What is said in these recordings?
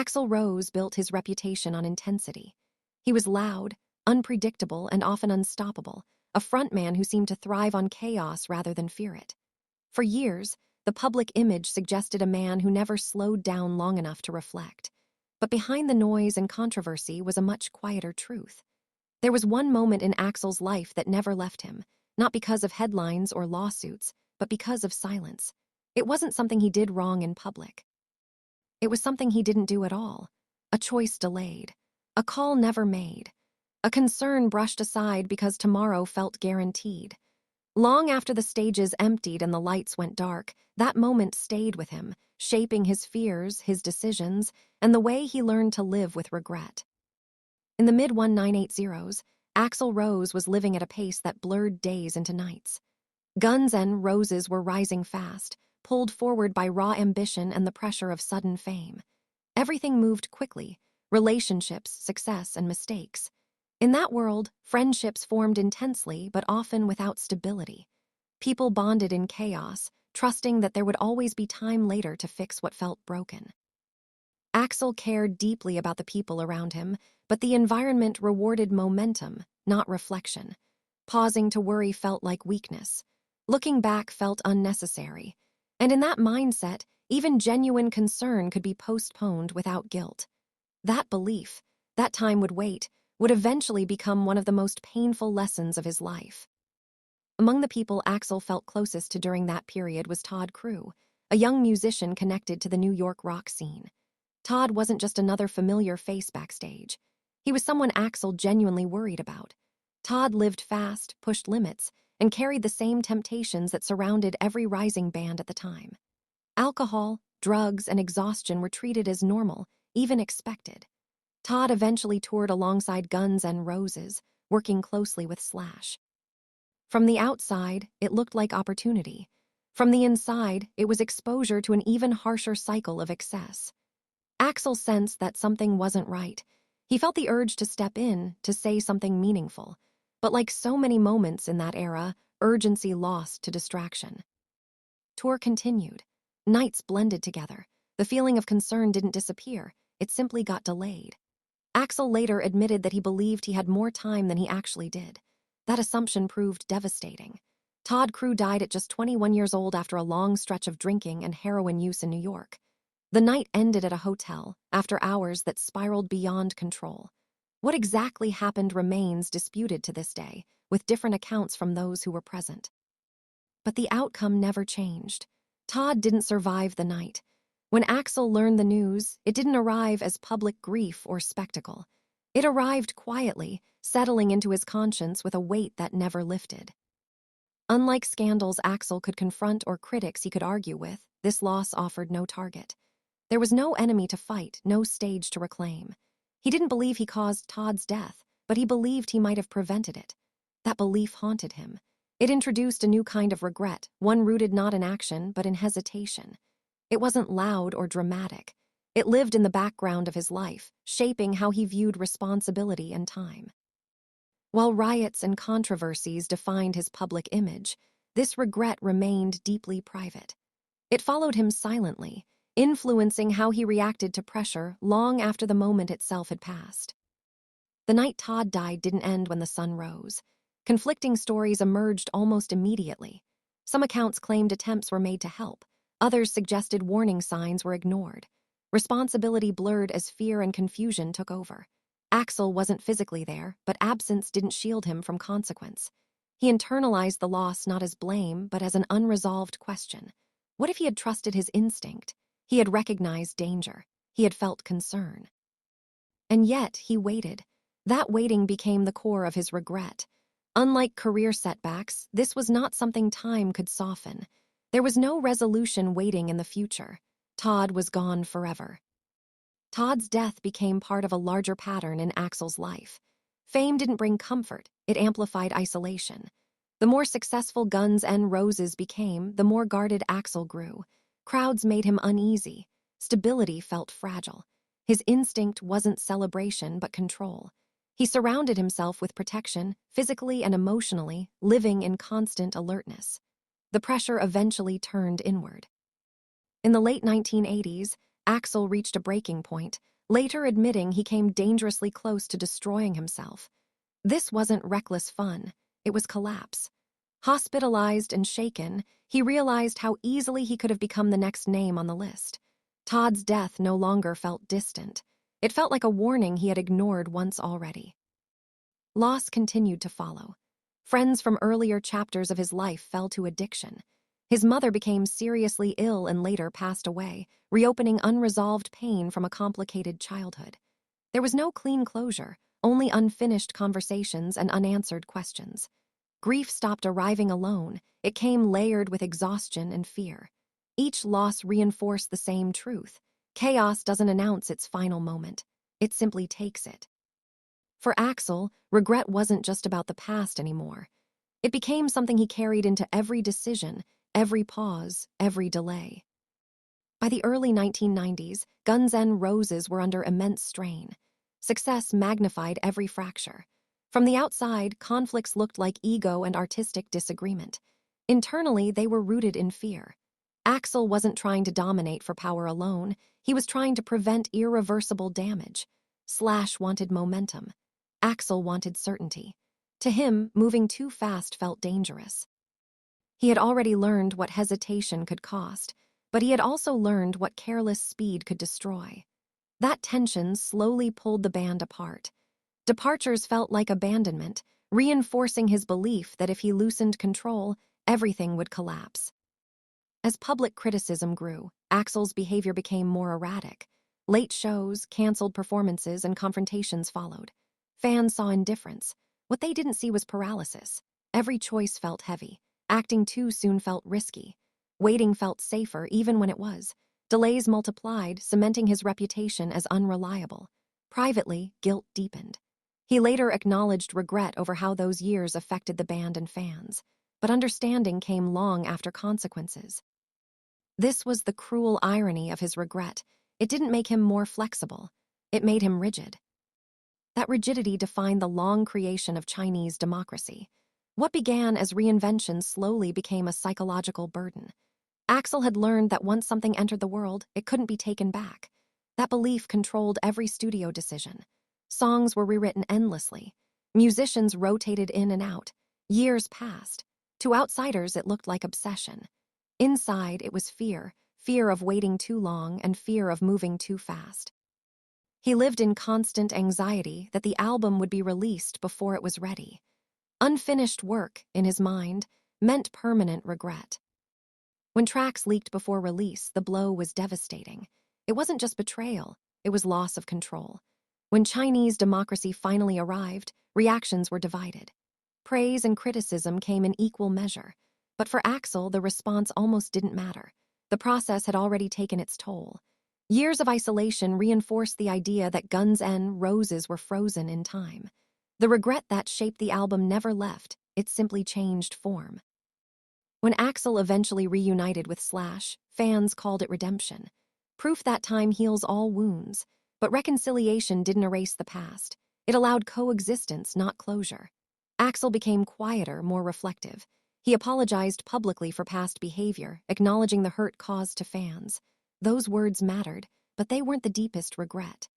Axl Rose built his reputation on intensity. He was loud, unpredictable, and often unstoppable, a frontman who seemed to thrive on chaos rather than fear it. For years, the public image suggested a man who never slowed down long enough to reflect. But behind the noise and controversy was a much quieter truth. There was one moment in Axl's life that never left him, not because of headlines or lawsuits, but because of silence. It wasn't something he did wrong in public. It was something he didn't do at all. A choice delayed. A call never made. A concern brushed aside because tomorrow felt guaranteed. Long after the stages emptied and the lights went dark, that moment stayed with him, shaping his fears, his decisions, and the way he learned to live with regret. In the mid-1980s, Axl Rose was living at a pace that blurred days into nights. Guns and Roses were rising fast, pulled forward by raw ambition and the pressure of sudden fame. Everything moved quickly: relationships, success, and mistakes. In that world, friendships formed intensely but often without stability. People bonded in chaos, trusting that there would always be time later to fix what felt broken. Axl cared deeply about the people around him, but the environment rewarded momentum, not reflection. Pausing to worry felt like weakness. Looking back felt unnecessary. And in that mindset, even genuine concern could be postponed without guilt. That belief, that time would wait, would eventually become one of the most painful lessons of his life. Among the people Axl felt closest to during that period was Todd Crew, a young musician connected to the New York rock scene. Todd wasn't just another familiar face backstage. He was someone Axl genuinely worried about. Todd lived fast, pushed limits, and carried the same temptations that surrounded every rising band at the time. Alcohol, drugs, and exhaustion were treated as normal, even expected. Todd eventually toured alongside Guns N' Roses, working closely with Slash. From the outside, it looked like opportunity. From the inside, it was exposure to an even harsher cycle of excess. Axl sensed that something wasn't right. He felt the urge to step in, to say something meaningful. But like so many moments in that era, urgency lost to distraction. Tour continued. Nights blended together. The feeling of concern didn't disappear. It simply got delayed. Axl later admitted that he believed he had more time than he actually did. That assumption proved devastating. Todd Crew died at just 21 years old after a long stretch of drinking and heroin use in New York. The night ended at a hotel, after hours that spiraled beyond control. What exactly happened remains disputed to this day, with different accounts from those who were present. But the outcome never changed. Todd didn't survive the night. When Axl learned the news, it didn't arrive as public grief or spectacle. It arrived quietly, settling into his conscience with a weight that never lifted. Unlike scandals Axl could confront or critics he could argue with, this loss offered no target. There was no enemy to fight, no stage to reclaim. He didn't believe he caused Todd's death, but he believed he might have prevented it. That belief haunted him. It introduced a new kind of regret, one rooted not in action, but in hesitation. It wasn't loud or dramatic. It lived in the background of his life, shaping how he viewed responsibility and time. While riots and controversies defined his public image, this regret remained deeply private. It followed him silently, influencing how he reacted to pressure long after the moment itself had passed. The night Todd died didn't end when the sun rose. Conflicting stories emerged almost immediately. Some accounts claimed attempts were made to help. Others suggested warning signs were ignored. Responsibility blurred as fear and confusion took over. Axl wasn't physically there, but absence didn't shield him from consequence. He internalized the loss not as blame, but as an unresolved question. What if he had trusted his instinct? He had recognized danger. He had felt concern. And yet, he waited. That waiting became the core of his regret. Unlike career setbacks, this was not something time could soften. There was no resolution waiting in the future. Todd was gone forever. Todd's death became part of a larger pattern in Axl's life. Fame didn't bring comfort, it amplified isolation. The more successful Guns N' Roses became, the more guarded Axl grew. Crowds made him uneasy. Stability felt fragile. His instinct wasn't celebration but control. He surrounded himself with protection, physically and emotionally, living in constant alertness. The pressure eventually turned inward. In the late 1980s, Axl reached a breaking point, later admitting he came dangerously close to destroying himself. This wasn't reckless fun, it was collapse. Hospitalized and shaken, he realized how easily he could have become the next name on the list. Todd's death no longer felt distant. It felt like a warning he had ignored once already. Loss continued to follow. Friends from earlier chapters of his life fell to addiction. His mother became seriously ill and later passed away, reopening unresolved pain from a complicated childhood. There was no clean closure, only unfinished conversations and unanswered questions. Grief stopped arriving alone, it came layered with exhaustion and fear. Each loss reinforced the same truth. Chaos doesn't announce its final moment, it simply takes it. For Axl, regret wasn't just about the past anymore. It became something he carried into every decision, every pause, every delay. By the early 1990s, Guns N' Roses were under immense strain. Success magnified every fracture. From the outside, conflicts looked like ego and artistic disagreement. Internally, they were rooted in fear. Axl wasn't trying to dominate for power alone, he was trying to prevent irreversible damage. Slash wanted momentum. Axl wanted certainty. To him, moving too fast felt dangerous. He had already learned what hesitation could cost, but he had also learned what careless speed could destroy. That tension slowly pulled the band apart. Departures felt like abandonment, reinforcing his belief that if he loosened control, everything would collapse. As public criticism grew, Axl's behavior became more erratic. Late shows, canceled performances, and confrontations followed. Fans saw indifference. What they didn't see was paralysis. Every choice felt heavy. Acting too soon felt risky. Waiting felt safer even when it was. Delays multiplied, cementing his reputation as unreliable. Privately, guilt deepened. He later acknowledged regret over how those years affected the band and fans. But understanding came long after consequences. This was the cruel irony of his regret. It didn't make him more flexible. It made him rigid. That rigidity defined the long creation of Chinese democracy. What began as reinvention slowly became a psychological burden. Axl had learned that once something entered the world, it couldn't be taken back. That belief controlled every studio decision. Songs were rewritten endlessly. Musicians rotated in and out. Years passed. To outsiders, it looked like obsession. Inside, it was fear, fear of waiting too long and fear of moving too fast. He lived in constant anxiety that the album would be released before it was ready. Unfinished work, in his mind, meant permanent regret. When tracks leaked before release, the blow was devastating. It wasn't just betrayal, it was loss of control. When Chinese democracy finally arrived, reactions were divided. Praise and criticism came in equal measure. But for Axl, the response almost didn't matter. The process had already taken its toll. Years of isolation reinforced the idea that Guns N' Roses were frozen in time. The regret that shaped the album never left, it simply changed form. When Axl eventually reunited with Slash, fans called it redemption. Proof that time heals all wounds. But reconciliation didn't erase the past. It allowed coexistence, not closure. Axl became quieter, more reflective. He apologized publicly for past behavior, acknowledging the hurt caused to fans. Those words mattered, but they weren't the deepest regret.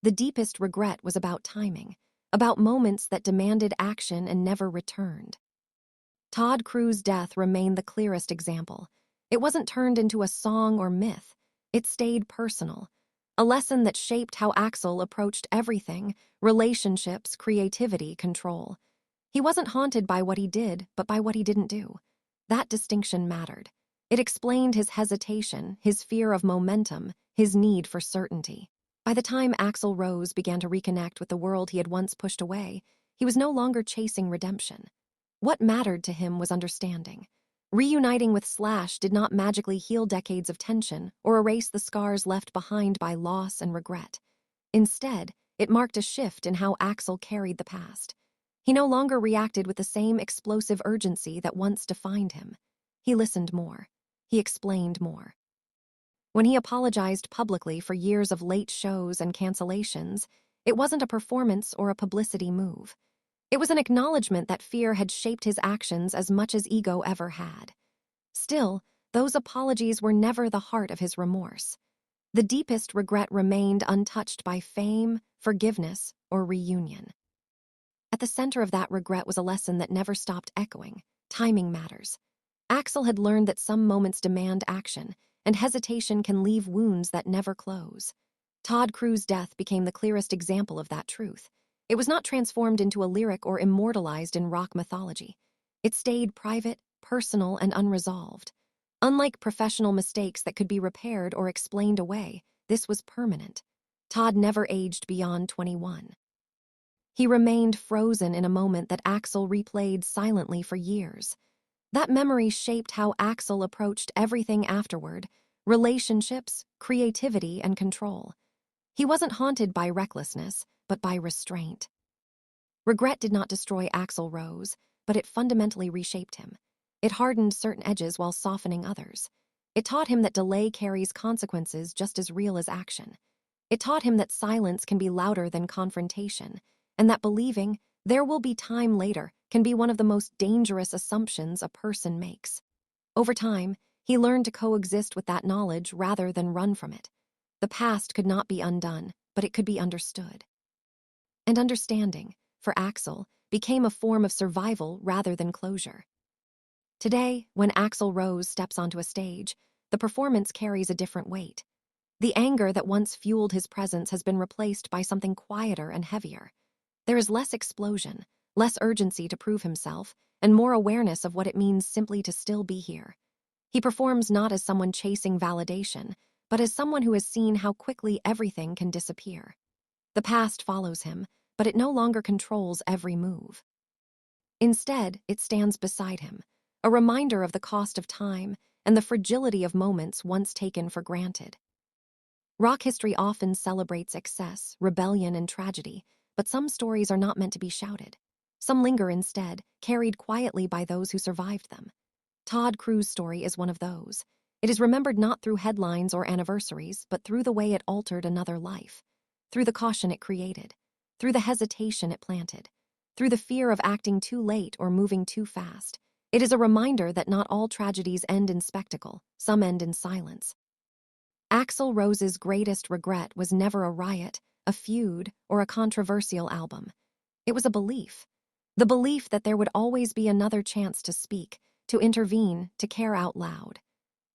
The deepest regret was about timing, about moments that demanded action and never returned. Todd Crew's death remained the clearest example. It wasn't turned into a song or myth. It stayed personal. A lesson that shaped how Axl approached everything: relationships, creativity, control. He wasn't haunted by what he did, but by what he didn't do. That distinction mattered. It explained his hesitation, his fear of momentum, his need for certainty. By the time Axl Rose began to reconnect with the world he had once pushed away, he was no longer chasing redemption. What mattered to him was understanding. Reuniting with Slash did not magically heal decades of tension or erase the scars left behind by loss and regret. Instead, it marked a shift in how Axl carried the past. He no longer reacted with the same explosive urgency that once defined him. He listened more. He explained more. When he apologized publicly for years of late shows and cancellations, it wasn't a performance or a publicity move. It was an acknowledgement that fear had shaped his actions as much as ego ever had. Still, those apologies were never the heart of his remorse. The deepest regret remained untouched by fame, forgiveness, or reunion. At the center of that regret was a lesson that never stopped echoing: timing matters. Axl had learned that some moments demand action, and hesitation can leave wounds that never close. Todd Crew's death became the clearest example of that truth. It was not transformed into a lyric or immortalized in rock mythology. It stayed private, personal, and unresolved. Unlike professional mistakes that could be repaired or explained away, this was permanent. Todd never aged beyond 21. He remained frozen in a moment that Axl replayed silently for years. That memory shaped how Axl approached everything afterward: relationships, creativity, and control. He wasn't haunted by recklessness, but by restraint. Regret did not destroy Axl Rose, but it fundamentally reshaped him. It hardened certain edges while softening others. It taught him that delay carries consequences just as real as action. It taught him that silence can be louder than confrontation, and that believing there will be time later can be one of the most dangerous assumptions a person makes. Over time, he learned to coexist with that knowledge rather than run from it. The past could not be undone, but it could be understood. And understanding, for Axl, became a form of survival rather than closure. Today, when Axl Rose steps onto a stage, the performance carries a different weight. The anger that once fueled his presence has been replaced by something quieter and heavier. There is less explosion, less urgency to prove himself, and more awareness of what it means simply to still be here. He performs not as someone chasing validation, but as someone who has seen how quickly everything can disappear. The past follows him, but it no longer controls every move. Instead, it stands beside him, a reminder of the cost of time and the fragility of moments once taken for granted. Rock history often celebrates excess, rebellion, and tragedy, but some stories are not meant to be shouted. Some linger instead, carried quietly by those who survived them. Todd Crew's story is one of those. It is remembered not through headlines or anniversaries, but through the way it altered another life, through the caution it created, through the hesitation it planted, through the fear of acting too late or moving too fast. It is a reminder that not all tragedies end in spectacle, some end in silence. Axl Rose's greatest regret was never a riot, a feud, or a controversial album. It was a belief. The belief that there would always be another chance to speak, to intervene, to care out loud.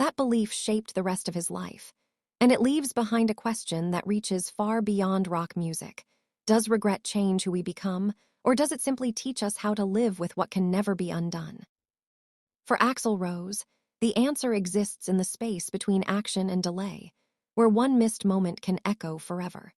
That belief shaped the rest of his life, and it leaves behind a question that reaches far beyond rock music. Does regret change who we become, or does it simply teach us how to live with what can never be undone? For Axl Rose, the answer exists in the space between action and delay, where one missed moment can echo forever.